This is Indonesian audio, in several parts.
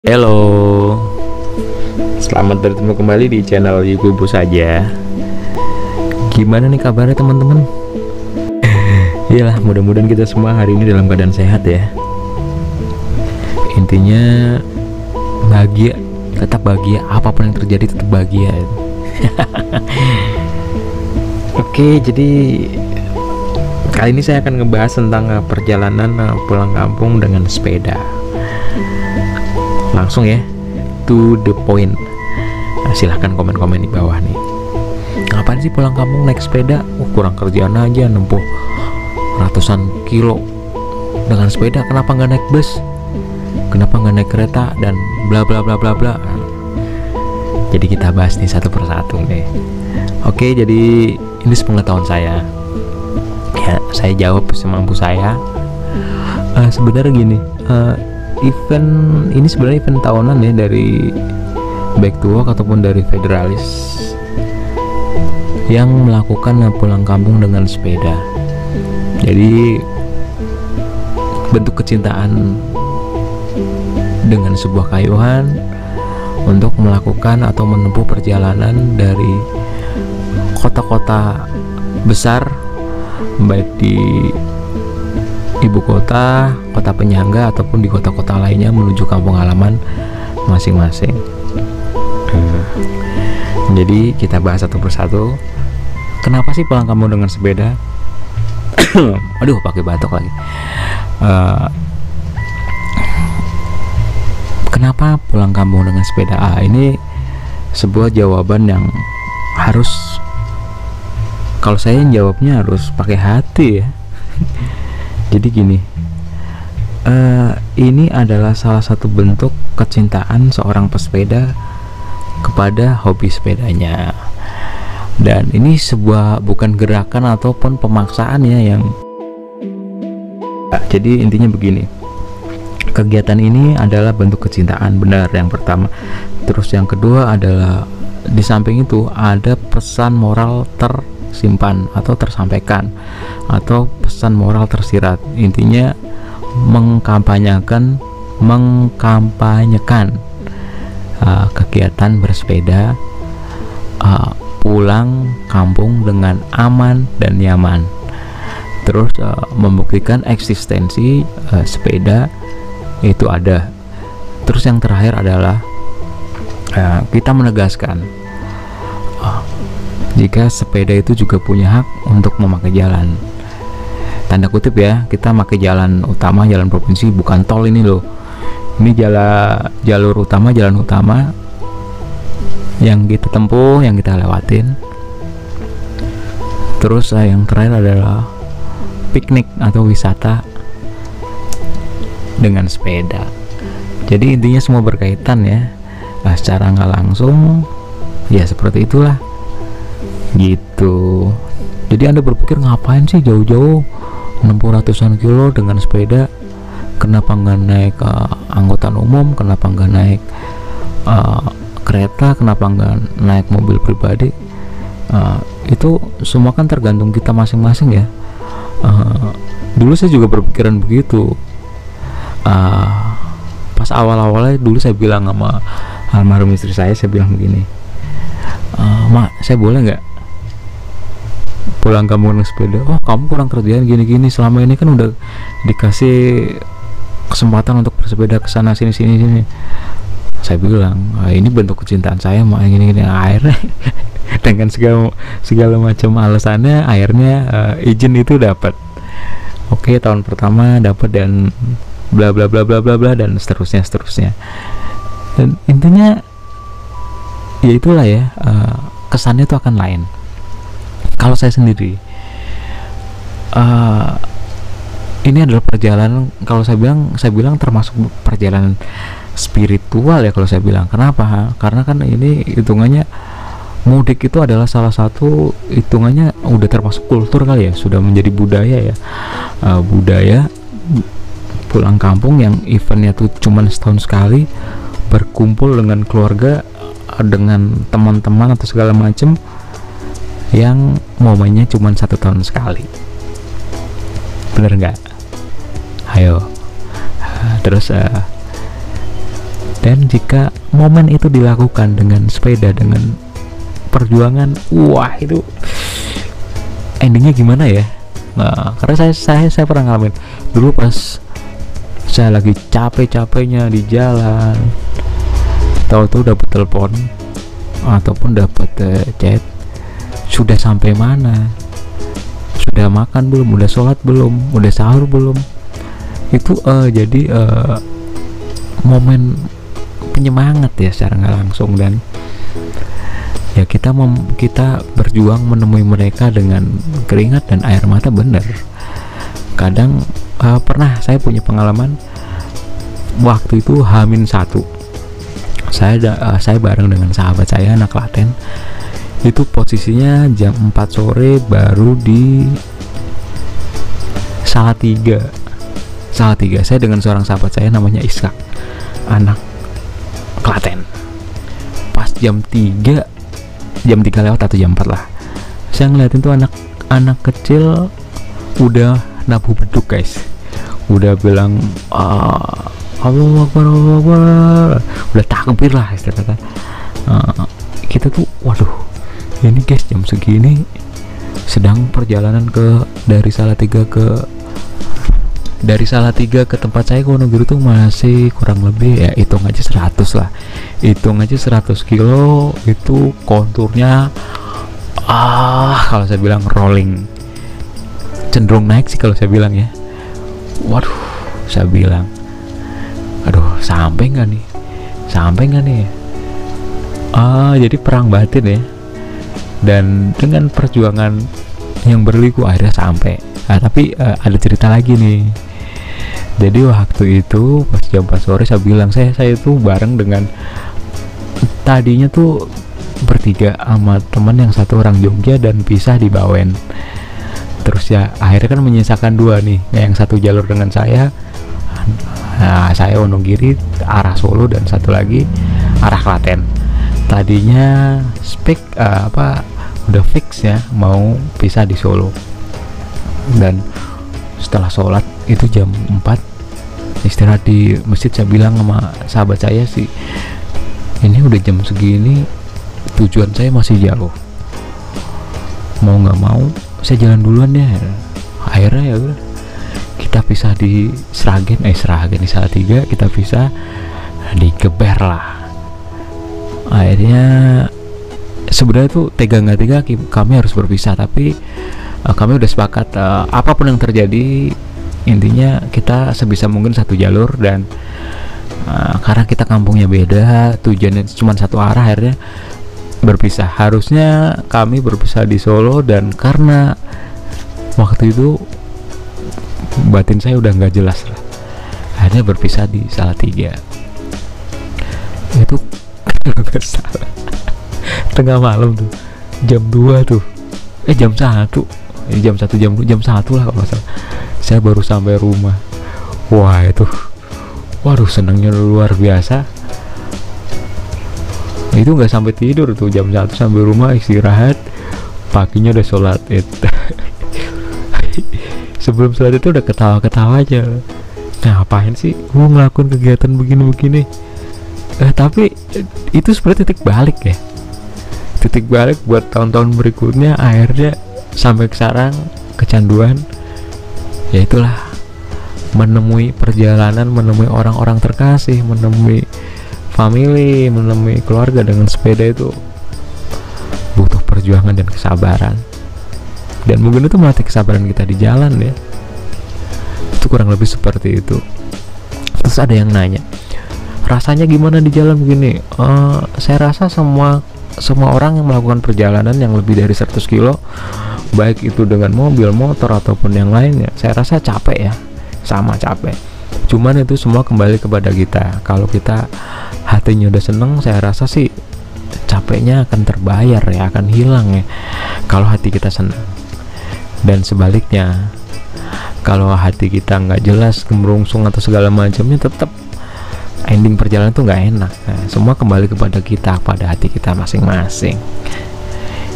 Halo, selamat bertemu kembali di channel Yukubu saja. Gimana nih kabarnya teman-teman? Iyalah, mudah-mudahan kita semua hari ini dalam keadaan sehat ya. Intinya bahagia, tetap bahagia. Apapun yang terjadi tetap bahagia. Oke, jadi kali ini saya akan ngebahas tentang perjalanan pulang kampung dengan sepeda. Langsung ya, to the point. Silahkan komen-komen di bawah nih. Ngapain sih pulang kampung naik sepeda? Kurang kerjaan aja nempuh ratusan kilo dengan sepeda. Kenapa nggak naik bus? Kenapa nggak naik kereta? Dan bla bla bla bla bla. Jadi kita bahas nih satu persatu nih. Oke, jadi ini sepengetahuan saya. Ya, saya jawab semampu saya. Sebenarnya gini. Event ini sebenarnya event tahunan ya, dari Back to Work ataupun dari Federalis yang melakukan pulang kampung dengan sepeda. Jadi bentuk kecintaan dengan sebuah kayuhan untuk melakukan atau menempuh perjalanan dari kota-kota besar, baik di ibu kota, kota penyangga ataupun di kota-kota lainnya menuju kampung halaman masing-masing. Jadi kita bahas satu persatu. Kenapa sih pulang kampung dengan sepeda? Aduh, pakai batuk lagi. Kenapa pulang kampung dengan sepeda? Ini sebuah jawaban yang harus, kalau saya yang jawabnya harus pakai hati ya. Jadi gini, ini adalah salah satu bentuk kecintaan seorang pesepeda kepada hobi sepedanya. Dan ini sebuah bukan gerakan ataupun pemaksaan ya yang. Jadi intinya begini, kegiatan ini adalah bentuk kecintaan, benar yang pertama. Terus yang kedua adalah di samping itu ada pesan moral tersimpan atau tersampaikan, atau pesan moral tersirat. Intinya mengkampanyekan kegiatan bersepeda pulang kampung dengan aman dan nyaman. Terus membuktikan eksistensi sepeda itu ada. Terus yang terakhir adalah kita menegaskan jika sepeda itu juga punya hak untuk memakai jalan, tanda kutip ya, kita pakai jalan utama, jalan provinsi, bukan tol ini loh. Ini jalur utama, jalan utama yang kita tempuh, yang kita lewatin. Terus yang terakhir adalah piknik atau wisata dengan sepeda. Jadi intinya semua berkaitan ya. Secara nggak langsung ya seperti itulah gitu. Jadi Anda berpikir ngapain sih jauh-jauh 600-an kilo dengan sepeda? Kenapa nggak naik angkutan umum? Kenapa nggak naik kereta? Kenapa nggak naik mobil pribadi? Itu semua kan tergantung kita masing-masing ya. Dulu saya juga berpikiran begitu. Pas awal-awalnya dulu saya bilang sama almarhum istri saya bilang begini, "Mak, saya boleh nggak pulang kampung naik sepeda?" "Oh, kamu kurang kerjaan gini-gini, selama ini kan udah dikasih kesempatan untuk bersepeda ke sana sini. Saya bilang, "Ini bentuk kecintaan saya mak, gini-gini." Akhirnya dengan segala macam alasannya akhirnya izin itu dapat. Oke, tahun pertama dapat dan bla bla bla bla bla bla dan seterusnya. Dan intinya ya itulah ya, kesannya itu akan lain. Kalau saya sendiri, ini adalah perjalanan, kalau saya bilang termasuk perjalanan spiritual ya kalau saya bilang. Kenapa? Karena kan ini hitungannya mudik itu adalah salah satu, hitungannya udah termasuk kultur kali ya, sudah menjadi budaya ya. Budaya pulang kampung yang eventnya tuh cuman setahun sekali, berkumpul dengan keluarga, dengan teman-teman atau segala macem, yang momennya cuma 1 tahun sekali. Bener nggak? Ayo. Terus Dan jika momen itu dilakukan dengan sepeda, dengan perjuangan, wah itu endingnya gimana ya. Nah, karena saya pernah ngalamin dulu pas saya lagi capek-capeknya di jalan, tahu-tahu dapat telepon ataupun dapat chat, sudah sampai mana, sudah makan belum, udah sholat belum, udah sahur belum. Itu jadi momen penyemangat ya secara nggak langsung. Dan ya kita berjuang menemui mereka dengan keringat dan air mata, bener. Kadang pernah saya punya pengalaman waktu itu H-1, saya bareng dengan sahabat saya anak Klaten. Itu posisinya jam 4 sore baru di Salatiga. Saya dengan seorang sahabat saya namanya Iska, anak Klaten. Pas jam 3 lewat atau jam 4 lah, saya ngeliatin tuh anak kecil udah nabuh beduk guys, udah bilang Allahu Akbar, Allahu Akbar, udah takbir lah istilahnya. Kita tuh waduh, ini guys jam segini sedang perjalanan dari Salatiga ke tempat saya ke Wonogiri tuh masih kurang lebih ya hitung aja 100 lah, hitung aja 100 kilo. Itu konturnya kalau saya bilang rolling, cenderung naik sih kalau saya bilang ya. Waduh, saya bilang aduh sampai nggak nih jadi perang batin ya. Dan dengan perjuangan yang berliku akhirnya sampai. Tapi ada cerita lagi nih. Jadi waktu itu pas jam 4 sore saya bilang saya itu bareng dengan, tadinya tuh bertiga sama teman yang satu orang Jogja dan pisah di Bawen. Terus ya akhirnya kan menyisakan 2 nih, yang satu jalur dengan saya saya Wonogiri arah Solo dan satu lagi arah Klaten. Tadinya udah fix ya mau pisah di Solo. Dan setelah sholat itu jam 4 istirahat di masjid, saya bilang sama sahabat saya sih, ini udah jam segini tujuan saya masih jauh, mau nggak mau saya jalan duluan ya. Akhirnya ya udah kita pisah di Sragen di Salatiga, kita pisah di Geber lah. Akhirnya sebenarnya tuh tega nggak tega kami harus berpisah, tapi kami udah sepakat apapun yang terjadi intinya kita sebisa mungkin satu jalur. Dan karena kita kampungnya beda, tujuannya cuma satu arah, akhirnya berpisah. Harusnya kami berpisah di Solo, dan karena waktu itu batin saya udah nggak jelas lah, akhirnya berpisah di Salatiga. Itu nggak salah tengah malam tuh, jam 2 tuh, jam 1 jam 1 lah kalau nggak salah, saya baru sampai rumah. Wah itu, waduh senangnya luar biasa. Itu nggak sampai tidur tuh, jam 1 sampai rumah istirahat, paginya udah sholat id. Sebelum sholat itu udah ketawa-ketawa aja, ngapain sih gua ngelakuin kegiatan begini-begini. Tapi itu sebenarnya titik balik buat tahun-tahun berikutnya. Akhirnya sampai sekarang kecanduan, ya itulah, menemui perjalanan, menemui orang-orang terkasih, menemui family, menemui keluarga dengan sepeda itu butuh perjuangan dan kesabaran. Dan mungkin itu melatih kesabaran kita di jalan ya. Itu kurang lebih seperti itu. Terus ada yang nanya, rasanya gimana di jalan begini? Saya rasa semua orang yang melakukan perjalanan yang lebih dari 100 kilo, baik itu dengan mobil, motor ataupun yang lainnya, saya rasa capek ya, sama capek. Cuman itu semua kembali kepada kita. Kalau kita hatinya udah seneng, saya rasa sih capeknya akan terbayar ya, akan hilang ya kalau hati kita seneng. Dan sebaliknya, kalau hati kita nggak jelas, gemerungsung atau segala macamnya, tetap ending perjalanan tuh nggak enak. Nah, semua kembali kepada kita, pada hati kita masing-masing.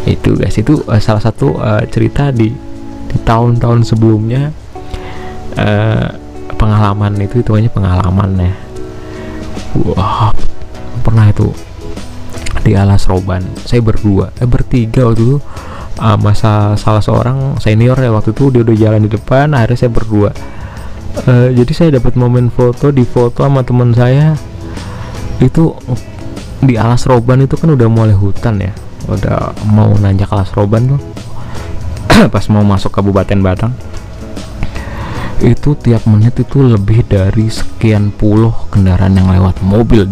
Itu guys, itu salah satu cerita di tahun-tahun sebelumnya. Pengalaman itu hitungannya pengalaman ya. Wah, pernah itu di Alas Roban. Saya bertiga waktu itu, masa salah seorang senior ya waktu itu, dia udah jalan di depan, akhirnya saya berdua. Jadi saya dapat momen di foto sama teman saya itu di Alas Roban. Itu kan udah mulai hutan ya, udah mau nanjak Alas Roban tuh. Pas mau masuk Kabupaten Batang, itu tiap menit itu lebih dari sekian puluh kendaraan yang lewat. Mobil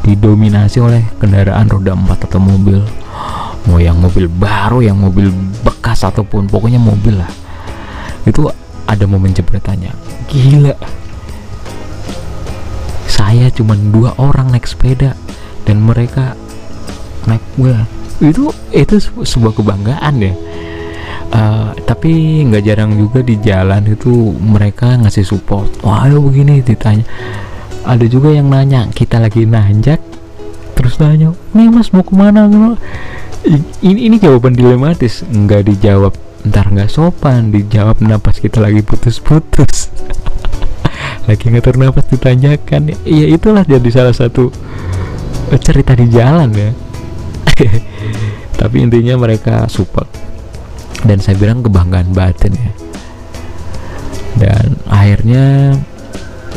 didominasi oleh kendaraan roda 4 atau mobil, mau yang mobil baru, yang mobil bekas, ataupun pokoknya mobil lah. Itu ada momen jepretannya. Gila, saya cuma 2 orang naik sepeda dan mereka naik gua. Itu sebuah kebanggaan ya. Tapi nggak jarang juga di jalan itu mereka ngasih support. Wah, ayo begini, ditanya. Ada juga yang nanya, kita lagi nanjak terus nanya, nih mas mau kemana? Ini jawaban dilematis, nggak dijawab ntar nggak sopan, dijawab pas kita lagi putus-putus. Lagi ngatur napas ditanyakan. Ya itulah jadi salah satu cerita di jalan ya. Tapi intinya mereka support, dan saya bilang kebanggaan batin ya. Dan akhirnya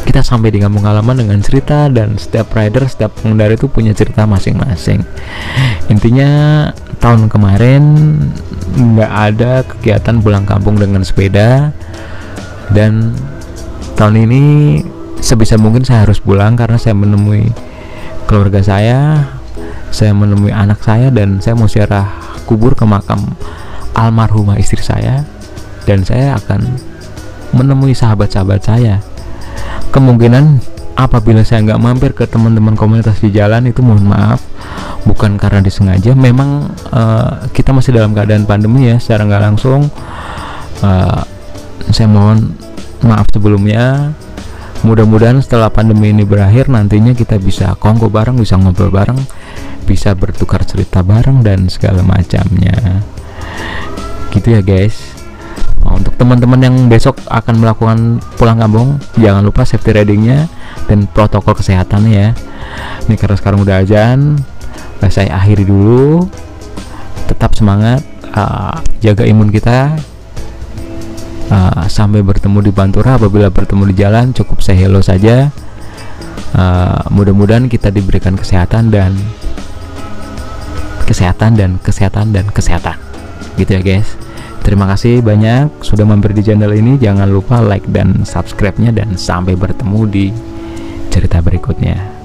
kita sampai di kampung halaman dengan cerita, dan setiap rider, setiap pengendara itu punya cerita masing-masing. Intinya tahun kemarin nggak ada kegiatan pulang kampung dengan sepeda, dan tahun ini sebisa mungkin saya harus pulang karena saya menemui keluarga saya menemui anak saya, dan saya mau ziarah kubur ke makam almarhumah istri saya, dan saya akan menemui sahabat-sahabat saya. Kemungkinan apabila saya nggak mampir ke teman-teman komunitas di jalan, itu mohon maaf, bukan karena disengaja. Memang kita masih dalam keadaan pandemi ya, secara nggak langsung. Saya mohon maaf sebelumnya. Mudah-mudahan setelah pandemi ini berakhir, nantinya kita bisa kongko bareng, bisa ngobrol bareng, bisa bertukar cerita bareng, dan segala macamnya. Gitu ya guys. Untuk teman-teman yang besok akan melakukan pulang kampung, jangan lupa safety ridingnya dan protokol kesehatannya ya. Ini karena sekarang udah azan, saya akhiri dulu. Tetap semangat, jaga imun kita. Sampai bertemu di Pantura. Apabila bertemu di jalan, cukup say hello saja. Mudah-mudahan kita diberikan kesehatan gitu ya guys. Terima kasih banyak sudah mampir di channel ini. Jangan lupa like dan subscribe-nya, dan sampai bertemu di cerita berikutnya.